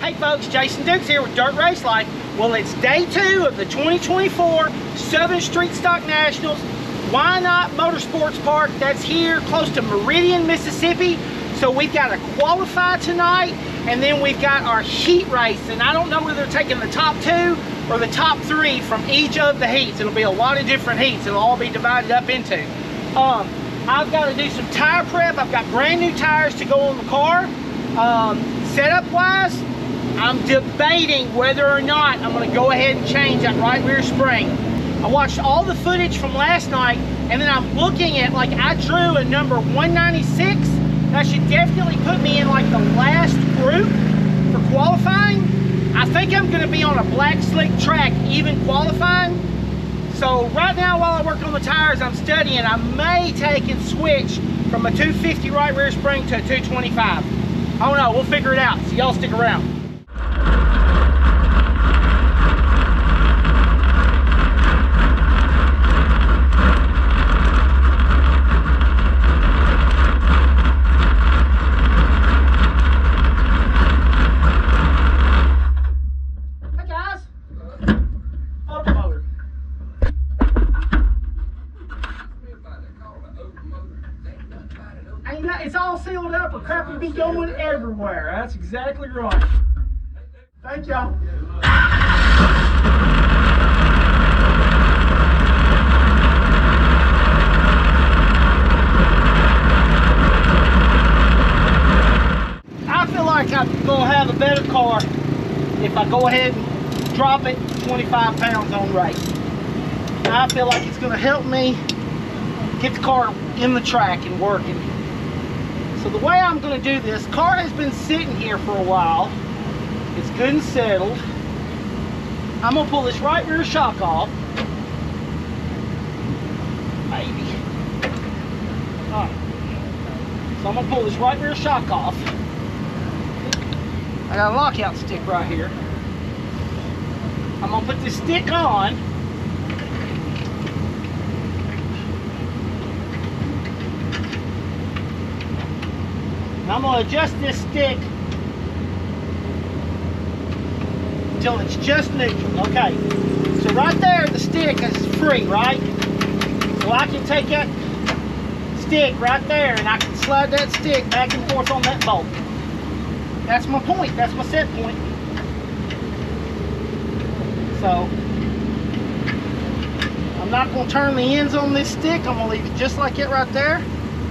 Hey folks, Jason Dukes here with Dirt Race Life. Well, it's day 2 of the 2024 Southern Street Stock Nationals. Why Not Motorsports Park, that's here close to Meridian, Mississippi. So we've got to qualify tonight, and then we've got our heat race. And I don't know whether they're taking the top 2 or the top 3 from each of the heats. It'll be a lot of different heats. It'll all be divided up into. I've got to do some tire prep. I've got brand new tires to go on the car. Setup wise, I'm debating whether or not I'm going to go ahead and change that right rear spring. I watched all the footage from last night, and then I'm looking at, like, I drew a number 196. That should definitely put me in like the last group for qualifying. I think I'm going to be on a black slick track even qualifying. So right now, while I work on the tires, I'm studying. I may take and switch from a 250 right rear spring to a 225. I don't know, we'll figure it out, so y'all stick around. Hey guys, photo motor. It's all sealed up, but crap would be going everywhere. That's exactly right. Thank y'all. I feel like I'm going to have a better car if I go ahead and drop it 25 pounds on race. I feel like it's going to help me get the car in the track and working. So the way I'm going to do this, car has been sitting here for a while. It's good and settled. I'm going to pull this right rear shock off. Maybe. Alright. So I'm going to pull this right rear shock off. I got a lockout stick right here. I'm going to put this stick on. And I'm going to adjust this stick until it's just neutral. Okay, so right there the stick is free, right? So I can take that stick right there and I can slide that stick back and forth on that bolt. That's my point, that's my set point. So I'm not going to turn the ends on this stick. I'm going to leave it just like it right there.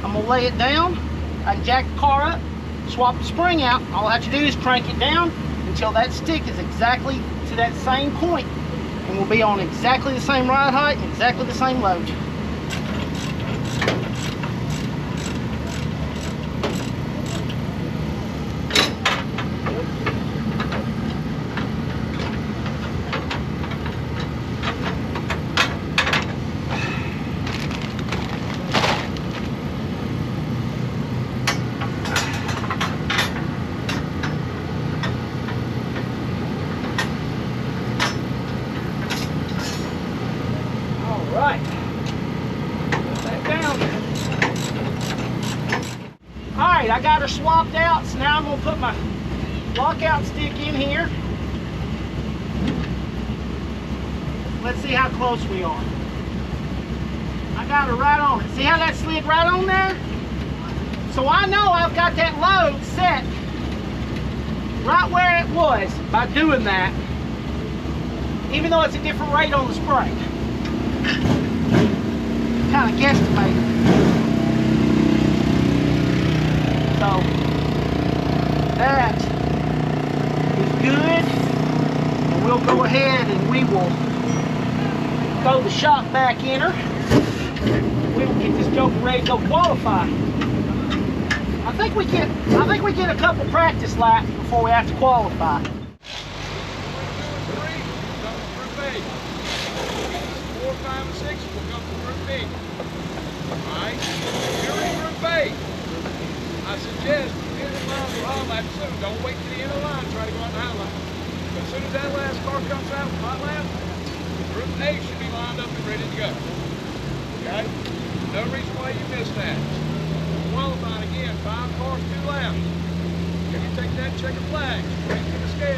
I'm going to lay it down. I can jack the car up, swap the spring out. All I have to do is crank it down until that stick is exactly to that same point, and we'll be on exactly the same ride height and exactly the same load. Right, put that down. All right, I got her swapped out, so now I'm gonna put my lockout stick in here. Let's see how close we are. I got her right on it. See how that slid right on there? So I know I've got that load set right where it was by doing that, even though it's a different rate on the spring. Kind of guesstimate. So that is good, and we'll go ahead and we will throw the shock back in her. We will get this joker ready to go qualify. I think we get a couple practice laps before we have to qualify. 4, 5, and 6 will go to Group B. Alright? You're in Group A. I suggest you get in line for hot lap soon. Don't wait to the end of the line and try to go on the hot lap. As soon as that last car comes out of the hot lap, Group A should be lined up and ready to go. Okay? No reason why you missed that. Qualifying again, 5 cars, 2 laps. Can you take that checkered flag straight to the scale?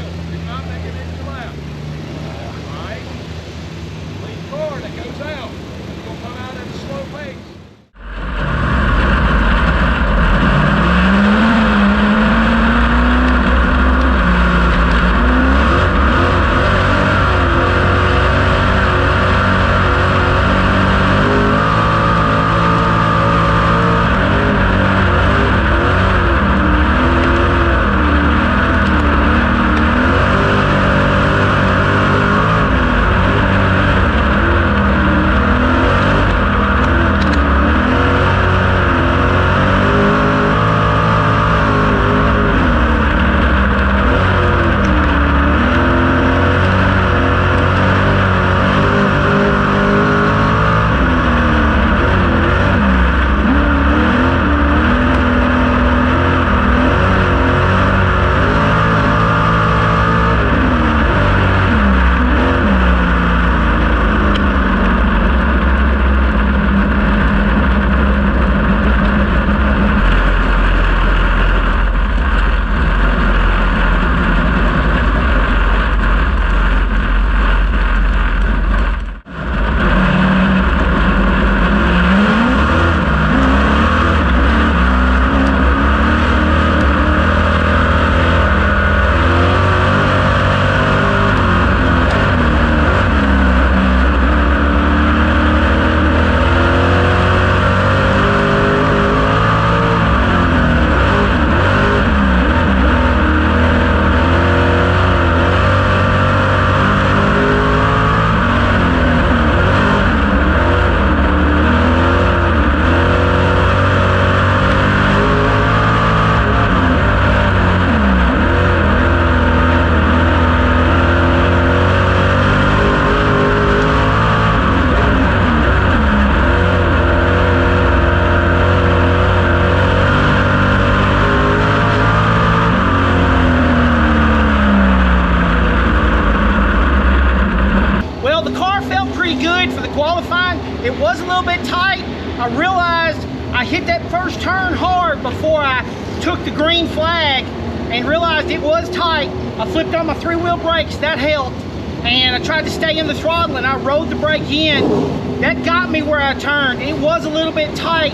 It was a little bit tight. I realized I hit that first turn hard before I took the green flag and realized it was tight. I flipped on my 3-wheel brakes, that helped. And I tried to stay in the throttle and I rode the brake in. That got me where I turned. It was a little bit tight.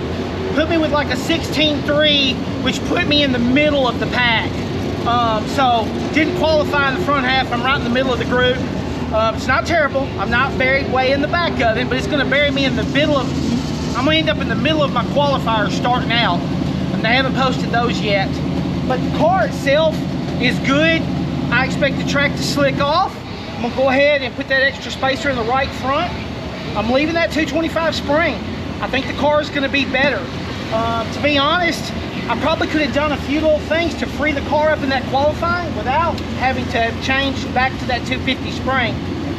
Put me with like a 16.3, which put me in the middle of the pack. So didn't qualify in the front half. I'm right in the middle of the group. It's not terrible. I'm not buried way in the back of it, but it's gonna bury me in the middle of, I'm gonna end up in the middle of my qualifiers starting out. And they haven't posted those yet. But the car itself is good. I expect the track to slick off. I'm gonna go ahead and put that extra spacer in the right front. I'm leaving that 225 spring. I think the car is gonna be better. To be honest, I probably could have done a few little things to free the car up in that qualifying without having to change back to that 250 spring.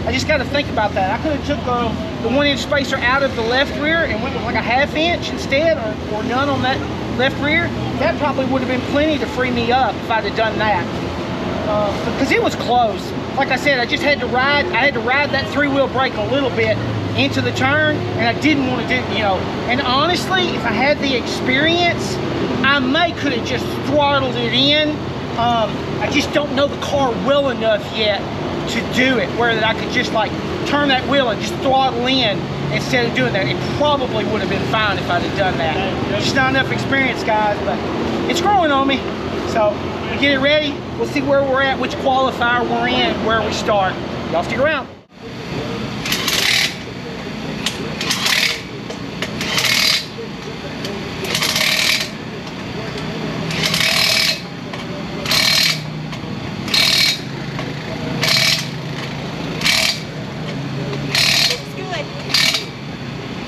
I just got to think about that. I could have took the 1-inch spacer out of the left rear and went with like a 1/2 inch instead, or none on that left rear. That probably would have been plenty to free me up if I'd have done that. Because it was close. Like I said, I just had to ride. I had to ride that 3-wheel brake a little bit into the turn, and I didn't want to do, you know. And honestly, if I had the experience, I could have just throttled it in. I just don't know the car well enough yet to do it, where that I could just like turn that wheel and just throttle in instead of doing that. It probably would have been fine if I'd have done that. Just not enough experience, guys, but it's growing on me. So we get it ready. We'll see where we're at, which qualifier we're in, where we start. Y'all stick around.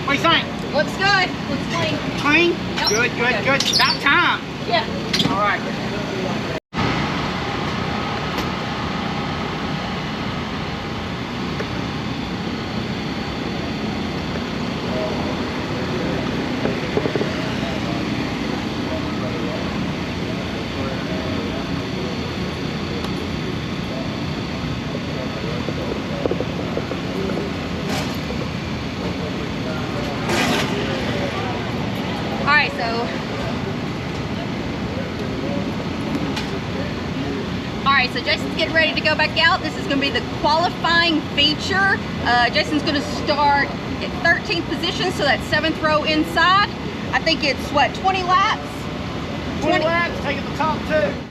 What do you think? Looks good. Looks clean. Clean? Yep. Good, good, Okay. good. About time. Yeah. All right. Alright, so Jason's getting ready to go back out. This is going to be the qualifying feature. Jason's going to start at 13th position, so that's 7th row inside. I think it's, what, 20 laps? 20 laps, taking the top 2.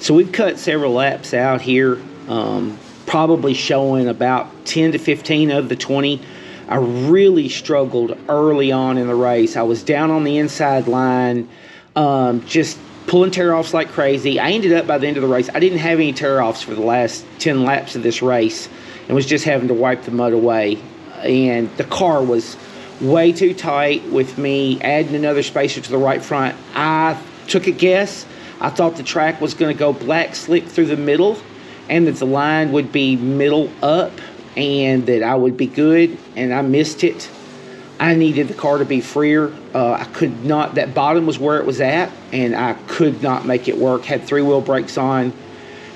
So we've cut several laps out here, probably showing about 10 to 15 of the 20. I really struggled early on in the race. I was down on the inside line, just pulling tear-offs like crazy. I ended up by the end of the race, I didn't have any tear-offs for the last 10 laps of this race and was just having to wipe the mud away. And the car was way too tight with me adding another spacer to the right front. I took a guess. I thought the track was going to go black slick through the middle and that the line would be middle up and that I would be good, and I missed it. I needed the car to be freer. I could not, that bottom was where it was at, and I could not make it work. Had 3-wheel brakes on,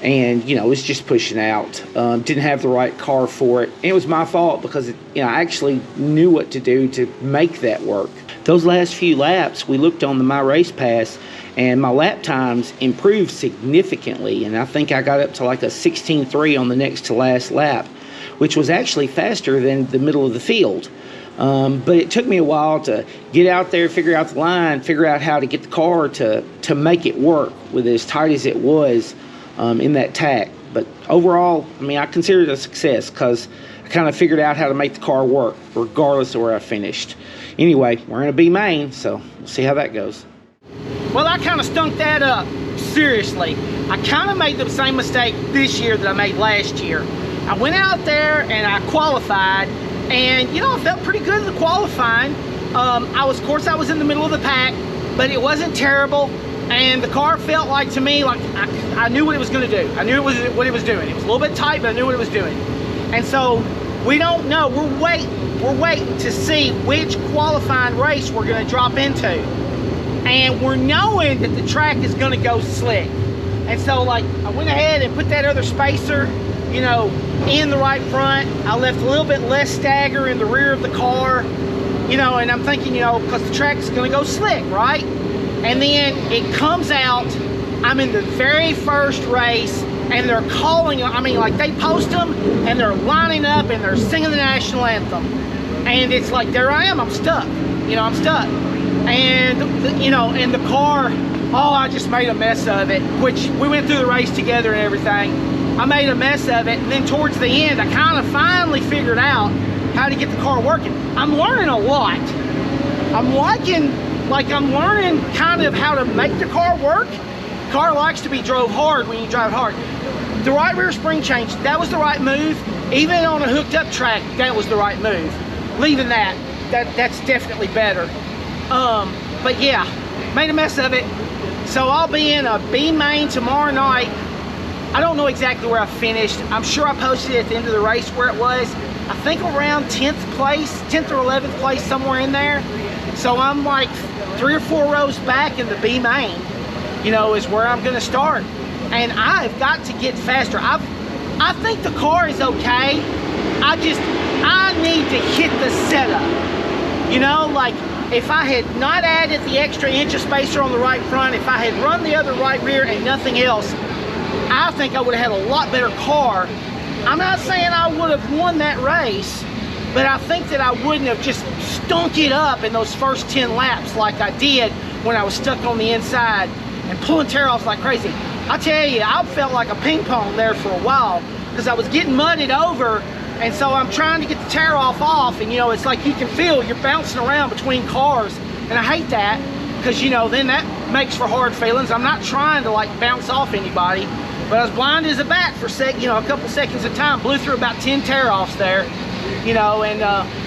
and, you know, it was just pushing out. Didn't have the right car for it. And it was my fault because, I actually knew what to do to make that work. Those last few laps, we looked on the My Race Pass, and my lap times improved significantly, and I think I got up to like a 16.3 on the next to last lap, which was actually faster than the middle of the field. But it took me a while to get out there, figure out the line, figure out how to get the car to make it work with as tight as it was in that tack. But overall, I mean, I consider it a success because I kind of figured out how to make the car work regardless of where I finished. Anyway, we're in a B main, so we'll see how that goes. Well, I kind of stunk that up, seriously. I kind of made the same mistake this year that I made last year. I went out there and I qualified, and I felt pretty good in the qualifying. Of course I was in the middle of the pack, but it wasn't terrible, and the car felt like, to me, like I knew what it was going to do. I knew what it was doing. It was a little bit tight, but I knew what it was doing. And so we don't know. We're waiting to see which qualifying race we're going to drop into. And we're knowing that the track is going to go slick. And so, like, I went ahead and put that other spacer, in the right front. I left a little bit less stagger in the rear of the car, and I'm thinking, because the track is going to go slick, right? And then it comes out, I'm in the very first race, and they're calling, like, they post them, and they're lining up, and they're singing the national anthem. And it's like, there I am, I'm stuck. I'm stuck. And, in the car, I just made a mess of it, which we went through the race together and everything. I made a mess of it, and then towards the end, I kind of finally figured out how to get the car working. I'm learning a lot. I'm learning kind of how to make the car work. The car likes to be drove hard when you drive hard. The right rear spring change, that was the right move. Even on a hooked up track, that was the right move. Leaving that's definitely better. But yeah, made a mess of it. So I'll be in a B main tomorrow night. I don't know exactly where I finished. I'm sure I posted it at the end of the race where it was. I think around 10th place, 10th or 11th place, somewhere in there. So I'm like 3 or 4 rows back in the B main, is where I'm gonna start. And I've got to get faster. I think the car is okay. I need to hit the setup. Like, if I had not added the extra inch of spacer on the right front, if I had run the other right rear and nothing else, I think I would have had a lot better car. I'm not saying I would have won that race, but I think that I wouldn't have just stunk it up in those first 10 laps like I did when I was stuck on the inside and pulling tear-offs like crazy. I tell you, I felt like a ping pong there for a while because I was getting mudded over, and so I'm trying to get the tear-off off, and it's like you can feel you're bouncing around between cars, and I hate that because then that makes for hard feelings. I'm not trying to like bounce off anybody, but I was blind as a bat for a couple seconds of time. Blew through about 10 tear-offs there, and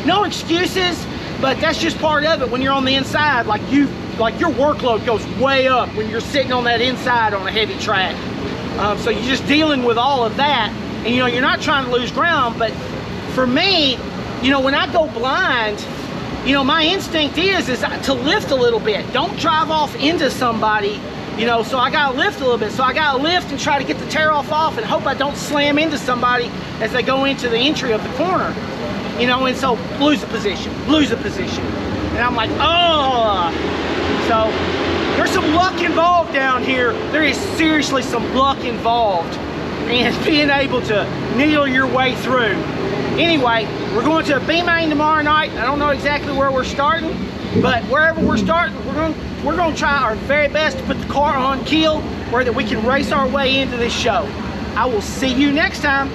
no excuses, but that's just part of it. When you're on the inside, like your workload goes way up when you're sitting on that inside on a heavy track. So you're just dealing with all of that, and you're not trying to lose ground. But for me, when I go blind, my instinct is to lift a little bit. Don't drive off into somebody. So I gotta lift a little bit. So I gotta lift and try to get the tear-off off and hope I don't slam into somebody as they go into the entry of the corner. And so lose a position. And I'm like, oh. So there's some luck involved down here. There is seriously some luck involved and being able to needle your way through. Anyway, we're going to a B main tomorrow night. I don't know exactly where we're starting, but wherever we're starting, we're going to try our very best to put the car on keel where that we can race our way into this show. I will see you next time.